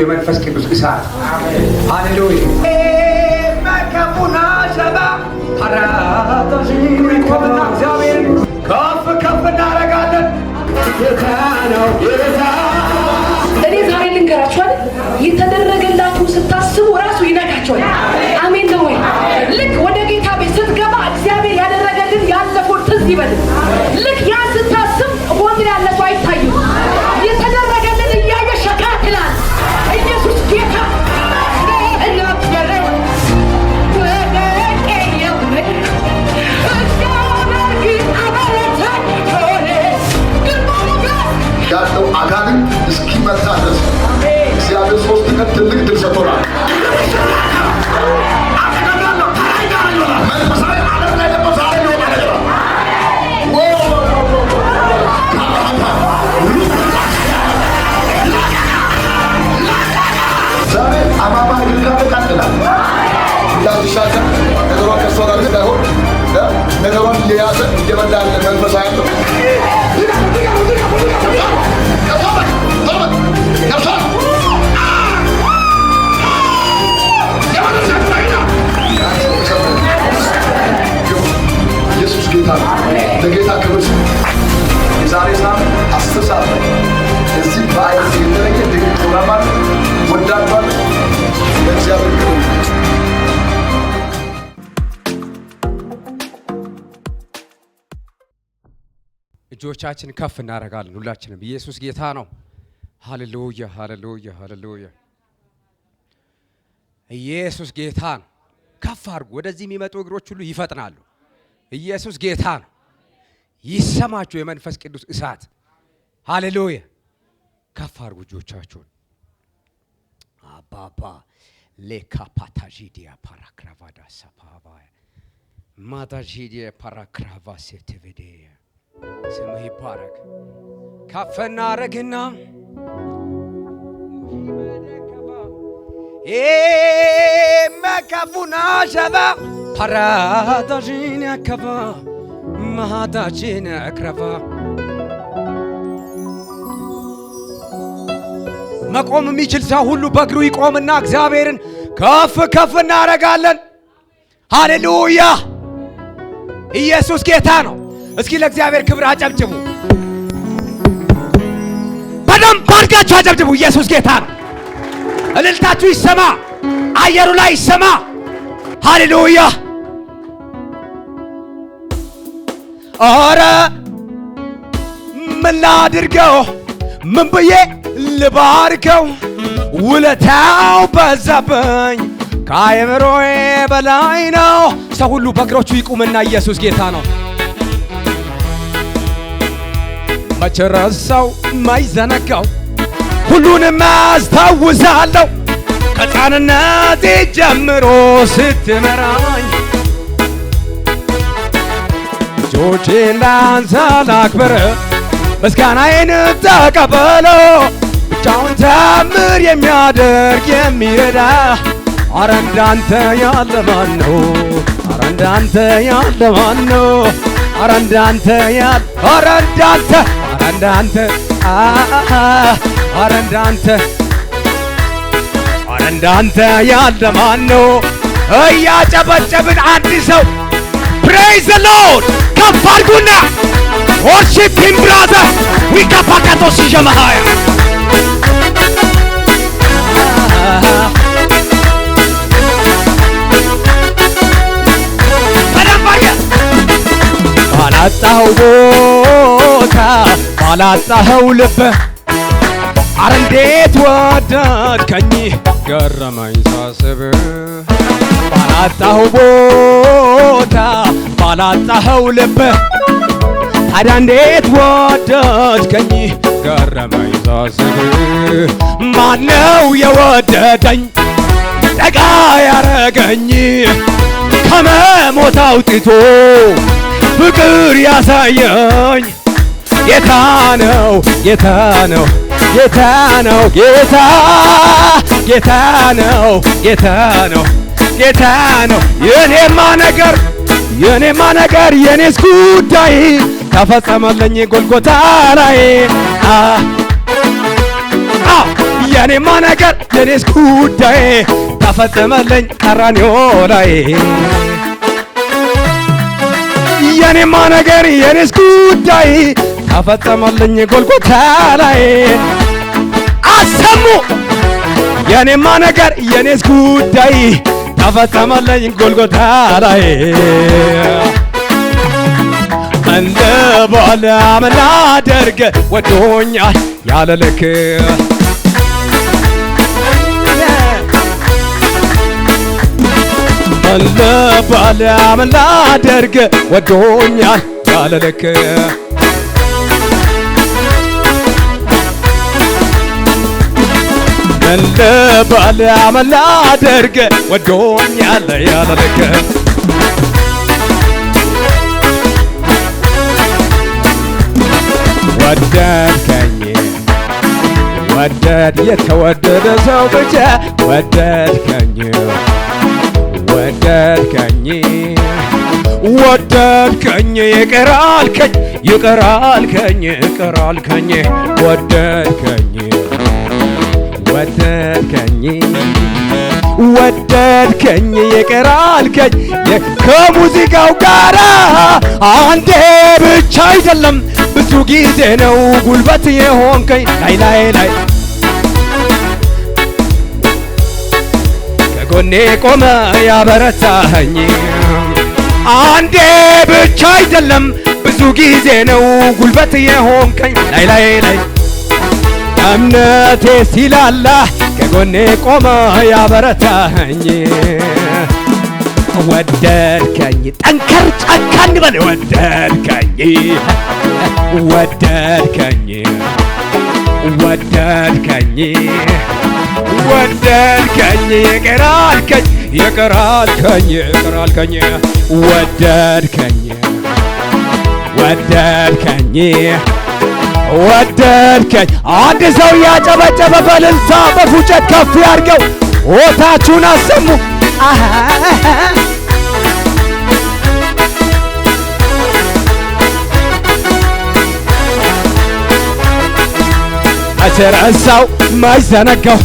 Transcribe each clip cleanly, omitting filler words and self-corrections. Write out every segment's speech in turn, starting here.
የመንፈስ ቅዱስ እሳት ሃሌሉያ መከቡና ሸባ ሐራታሽን ቆምና እግዚአብሔር ከፍ ከፍ እናደርጋለን ጌታ ነው ጌታ እኔ ዛሬ ልንገራችሁ አይደል የተደረገላችሁ ስታስቡ ራሱ ይነካችኋል አሜን ነው ወይ ልክ ወደ ጌታ ቤት ስትገባ እግዚአብሔር ያደረገልን ያለፈው ትዝ ይበል ልክ ያ ስታስብ ወንድ ያለ ሰው አይታይም የተደረገልን እያየ ሸካክላል ኢየሱስ ጌታ ያለው አጋንንት እስኪመታ ድረስ እግዚአብሔር ሶስት ቀን ትልቅ ድል ሰጥቶናል። መንፈሳዊ ዓለም ላይ ደግሞ ዛሬ ነው ማለት ነው። ዛሬ አማማ ግልጋሎት ቀጥላል። እንዳትሻገር ነገሯን ከእሷ ጋር እንዳይሆን ነገሯን እየያዘ እየበላ ያለ መንፈሳዊ ዓለም ኢየሱስ ጌታ ለጌታ ክብር የዛሬ ሰዓት አስተሳሰብ እዚህ በአይነት የተለየ ድንቅ ፕሮግራም ወዳቷል ለእግዚአብሔር ክብር እጆቻችን ከፍ እናደርጋለን ሁላችንም ኢየሱስ ጌታ ነው ሃሌሉያ ሃሌሉያ ሃሌሉያ ኢየሱስ ጌታ ነው ከፍ አድርጉ ወደዚህ የሚመጡ እግሮች ሁሉ ይፈጥናሉ ኢየሱስ ጌታ ነው ይሰማችሁ የመንፈስ ቅዱስ እሳት ሃሌሉያ ከፍ አድርጉ እጆቻችሁን አባባ ሌካፓታጂዲያ ፓራክራቫዳ ሳፓባ ማታጂዲያ ፓራክራቫ ሴቴቬዲያ ስምህ ይባረክ ከፍ እናደርግና መከቡና ሸባ ሐራታሽን ያከባ ማታችን ያክረባ መቆም የሚችል ሰው ሁሉ በእግሩ ይቆምና እግዚአብሔርን ከፍ ከፍ እናደርጋለን ሃሌሉያ ኢየሱስ ጌታ ነው እስኪ ለእግዚአብሔር ክብር አጨብጭቡ በደንብ አድርጋችሁ አጨብጭቡ ኢየሱስ ጌታ ነው እልልታችሁ ይሰማ አየሩ ላይ ይሰማ ሃሌሉያ ኧረ ምን ላድርገው ምን ብዬ ልባርከው ውለታው በዛብኝ ከአእምሮዬ በላይ ነው ሰው ሁሉ በእግሮቹ ይቁምና ኢየሱስ ጌታ ነው መቼ ረሳው ማይዘነጋው ሁሉንም አስታውሳለሁ ከሕፃንነቴ ጀምሮ ስትመራኝ እጆቼን ላንሳ ላክብር ምስጋናዬን ተቀበለው ብቻውን ተአምር የሚያደርግ የሚረዳ ኧረ እንዳንተ ያለ ማን ነው ኧረ እንዳንተ ያለ ማን ነው ኧረ እንዳንተ ያለ ኧረ እንዳንተ ኧረ እንዳንተ ኧረ እንዳንተ ኧረ እንዳንተ ያለ ማን ነው እያጨበጨብን አንድ ሰው praise the Lord ከፍ አድርጉና worship him brother we kapakato sijamahaya ባላጣው ቦታ ባላጣው ልብ አረ እንዴት ወደድከኝ ገረመኝ ሳስብ ባላጣው ቦታ ባላጣው ልብ ታዲያ እንዴት ወደድከኝ ገረመኝ ሳስብ ማነው የወደደኝ ጠጋ ያረገኝ ከመሞት አውጥቶ ፍቅር ያሳየኝ ጌታ ነው ጌታ ነው ጌታ ነው ጌታ ጌታ ነው ጌታ ነው ጌታ ነው የኔማ ነገር የኔስ ጉዳይ ተፈጸመልኝ ጎልጎታ ላይ የኔማ ነገር የኔስ ጉዳይ ተፈጸመልኝ ቀራንዮ ላይ የኔማ ነገር የኔስ ጉዳይ ተፈጸመልኝ ጎልጎታ ላይ አሰሙ የኔማ ነገር የኔስ ጉዳይ ተፈጸመልኝ ጎልጎታ ላይ እንደ ባለዓም ላደርግ ወዶኛል ያለ ልክ እንደ ባለዓም ላደርግ ወዶኛል ያለ ልክ እንደ ባለዓም ላደርግ ወዶኛል ያለ ልክ ወደድከኝ ወደድ የተወደደ ሰው ብቻ ወደድከኝ ወደድከኝ ወደድከኝ ይቅር አልከኝ ይቅር አልከኝ ይቅር አልከኝ ወደድከኝ ወደድከኝ ወደድከኝ ይቅር አልከኝ ከሙዚቃው ጋራ አንዴ ብቻ አይደለም ብዙ ጊዜ ነው ጉልበት የሆንከኝ ላይ ከጎኔ ቆመ ያበረታኸኝ አንዴ ብቻ አይደለም ብዙ ጊዜ ነው ጉልበት የሆንከኝ ላይ እምነቴ ሲላላ ከጎኔ ቆመ ያበረታኸኝ ወደድከኝ ጠንከር ጨካን በል ወደድከኝ ወደድከኝ ወደድከኝ ወደድከኝ ይቅር አልከኝ ይቅር አልከኝ ይቅር አልከኝ ወደድከኝ ወደድከኝ ወደድከኝ አንድ ሰው ያጨበጨበ በእልልታ በፉጨት ከፍ ያድርገው ሆታችሁን አሰሙ ረሳው ማይዘነጋው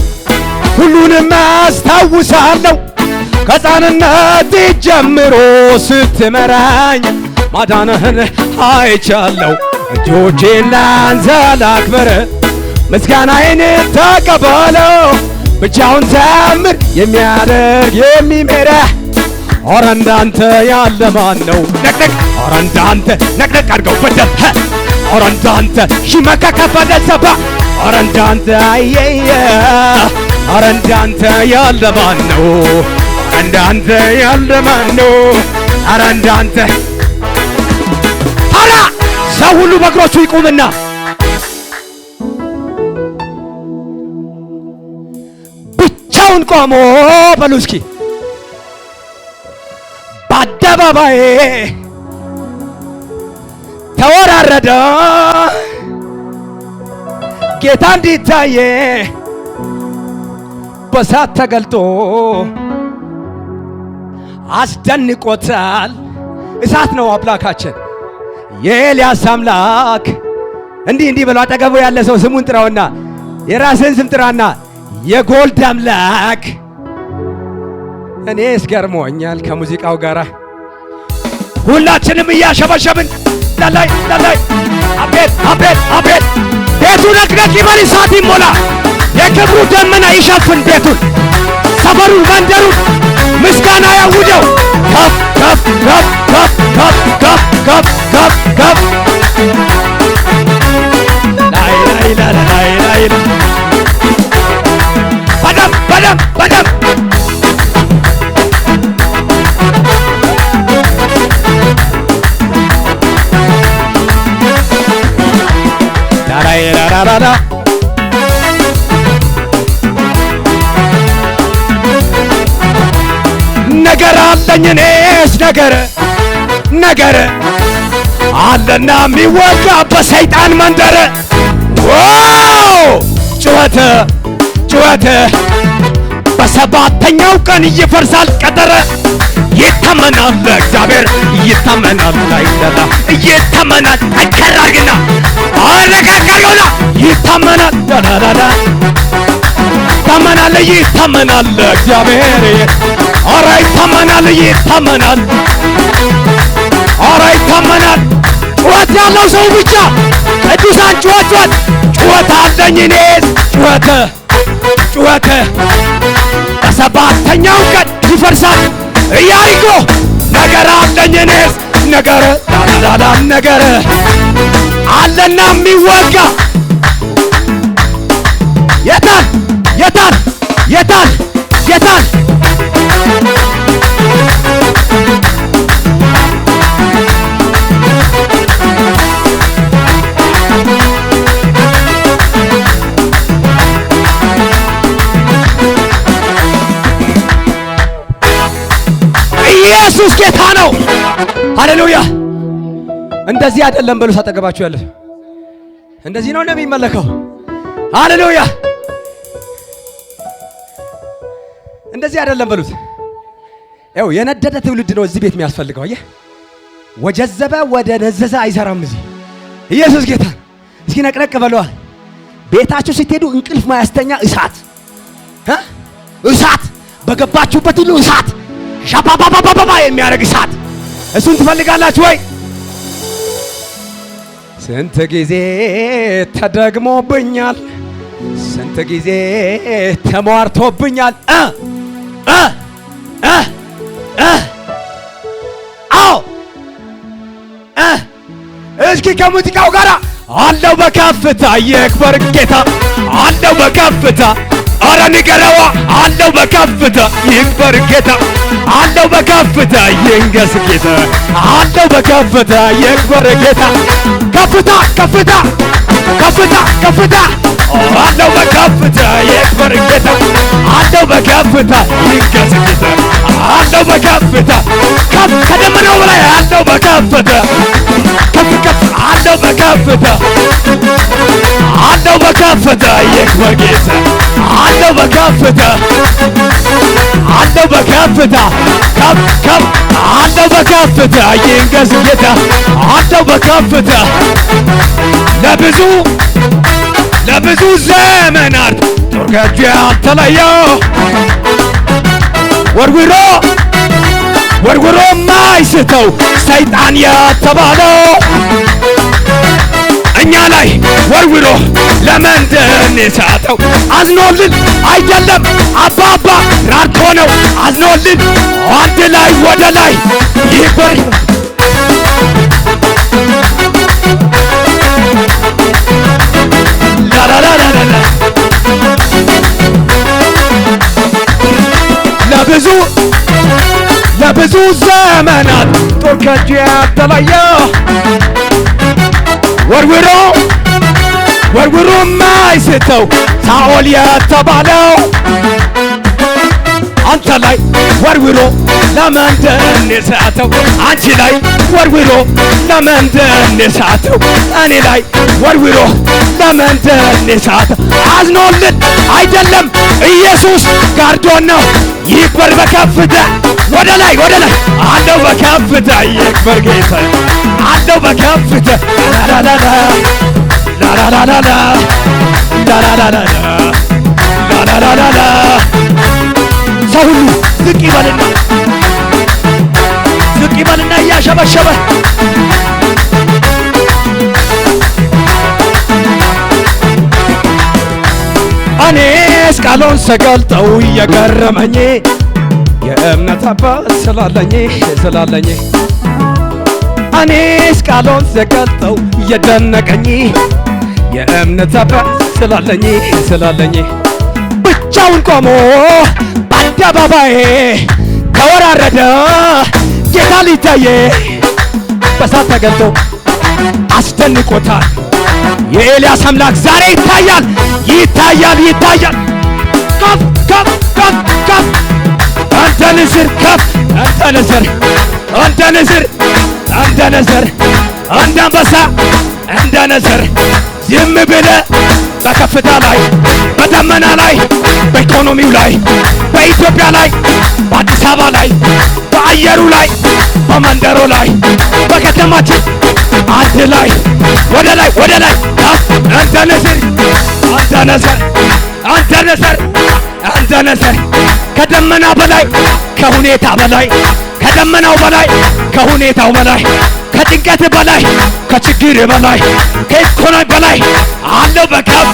ሁሉንም አስታውሳለሁ ከሕፃንነት ጀምሮ ስትመራኝ ማዳንህን አይቻለሁ እጆቼን ላንተ ላክብር ምስጋናዬን ተቀበለው ብቻውን ተአምር የሚያደርግ የሚመራ ኧረ እንዳንተ ያለ ማን ነው ነቅነቅ ኧረ እንዳንተ ነቅነቅ አድርገው በደም ኧረ እንዳንተ ሺመካ ከፈለ ሰባ ኧረ እንዳንተ አየየ ኧረ እንዳንተ ያለ ማን ነው እንዳንተ ያለ ማን ነው ኧረ እንዳንተ ኧረ ሰው ሁሉ በእግሮቹ ይቁምና ብቻውን ቆሞ በሉ እስኪ በአደባባዬ ተወራረደ ጌታ እንዲታየ በሳት ተገልጦ አስደንቆታል እሳት ነው አምላካችን የኤልያስ አምላክ እንዲህ ብሎ አጠገቡ ያለ ሰው ስሙን ጥራውና የራስን ስም ጥራና የጎልድ አምላክ እኔስ ገርሞኛል ከሙዚቃው ጋር ሁላችንም እያሸበሸብን ላላይ አቤት አቤት አቤት ቤቱ ነቅነቅ ይበል እሳት ይሞላ የክብሩ ደመና ይሸፍን ቤቱን ሰፈሩን መንደሩን ምስጋና ያውጀው ከፍ ከፍ ከፍ ከፍ ከፍ ከፍ ከፍ ከፍ ላይ በደም ዳራራራራ ነገር አለኝ እኔስ ነገር አለና የሚወጋ በሰይጣን መንደር ጩኸት ጩኸት በሰባተኛው ቀን ይፈርሳል ቀጠረ ይታመናል ለእግዚአብሔር ይታመናል ላይደላ ይታመናል አይከራግና አረጋጋዩና ይታመናል ዳዳዳ ይታመናል ይታመናል ለእግዚአብሔር ኧረ ይታመናል ይታመናል ኧረ ይታመናል ጩኸት ያለው ሰው ብቻ ቅዱሳን ጩኸት ጩኸት አለኝ እኔስ ጩኸት ጩኸት በሰባተኛው ቀን ይፈርሳል ኢያሪኮ ነገር አለኝ እኔስ ነገር ዳዳዳ ነገር አለና የሚወጋ የታል የታል የታል የታል ኢየሱስ ጌታ ነው። ሃሌሉያ። እንደዚህ አይደለም በሉት አጠገባችሁ ያለ እንደዚህ ነው እንደሚመለከው። ሃሌሉያ። እንደዚህ አይደለም በሉት። ያው የነደደ ትውልድ ነው እዚህ ቤት የሚያስፈልገው። አየህ ወጀዘበ ወደ ነዘዘ አይሰራም እዚህ። ኢየሱስ ጌታ። እስኪ ነቅነቅ በለዋል። ቤታችሁ ስትሄዱ እንቅልፍ ማያስተኛ እሳት እሳት በገባችሁበት ሁሉ እሳት ሻባባባባባ የሚያደርግ እሳት እሱን ትፈልጋላችሁ ወይ? ስንት ጊዜ ተደግሞብኛል፣ ስንት ጊዜ ተሟርቶብኛል። አዎ እስኪ ከሙዚቃው ጋር አለው በከፍታ ይክበር ጌታ አለው በከፍታ አረ ንገረዋ አለው በከፍታ ይክበር ጌታ አለው በከፍታ ይንገስ ጌታ አለው በከፍታ ይክበር ጌታ ከፍታ ከፍታ ከፍታ ከፍታ አለው በከፍታ ይክበር ጌታ አለው በከፍታ ይንገስ ጌታ አለው በከፍታ ከፍ ከደመናው በላይ አለው በከፍታ ከፍ ከፍ አለው በከፍታ አለው በከፍታ ይክበር ጌታ አለው በከፍታ አለው በከፍታ ከፍ ከፍ አለው በከፍታ ይንገስ ጌታ አለው በከፍታ ለብዙ ዘመናት ጦር ከእጁ ያልተለየው ወርውሮ ማይስተው ሰይጣን የተባለው እኛ ላይ ወርውሮ ለመንደን የሳተው አዝኖልን አይደለም አባባ ራርቶ ነው አዝኖልን አንድ ላይ ወደ ላይ ይበር ላላላላላ ለብዙ ዘመናት ጦር ከእጁ ያልተለየው ወርውሮ ማይስተው ሳኦል የተባለው አንተ ላይ ወርውሮ ለመንደን የሳተው አንቺ ላይ ወርውሮ ለመንደን የሳተው እኔ ላይ ወርውሮ ለመንደን የሳተው አዝኖልን አይደለም ኢየሱስ ጋርዶን ነው ይክበር በከፍታ ወደ ላይ አለው በከፍታ ይክበር ጌታ አለው በከፍታ ላላላላ ሰው ሁሉ ዝቅ ይበልና እያሸበሸበ እኔስ ቃሉን ስገልጠው እየገረመኝ የእምነት አባት ስላለኝ እኔስ ቃሉን ስገልጠው እየደነቀኝ የእምነት አባት ስላለኝ ብቻውን ቆሞ በአደባባይ ተወራረደ ጌታ ሊታየ በሳት ተገልጦ አስደንቆታል። የኤልያስ አምላክ ዛሬ ይታያል። ከፍ ከፍ ከፍ ከፍ እንደ ንስር ከፍ እንደ ንስር እንደ አንበሳ እንደ ንስር ዝም ብለህ በከፍታ ላይ በደመና ላይ በኢኮኖሚው ላይ በኢትዮጵያ ላይ በአዲስ አበባ ላይ በአየሩ ላይ በመንደሮ ላይ በከተማችን አንድ ላይ ወደ ላይ አንተ ንስር አንተ ንስር ከደመና በላይ ከሁኔታ በላይ ከደመናው በላይ ከሁኔታው በላይ ከጭንቀት በላይ ከችግር በላይ ከኢኮኖሚ በላይ አለው በከፍ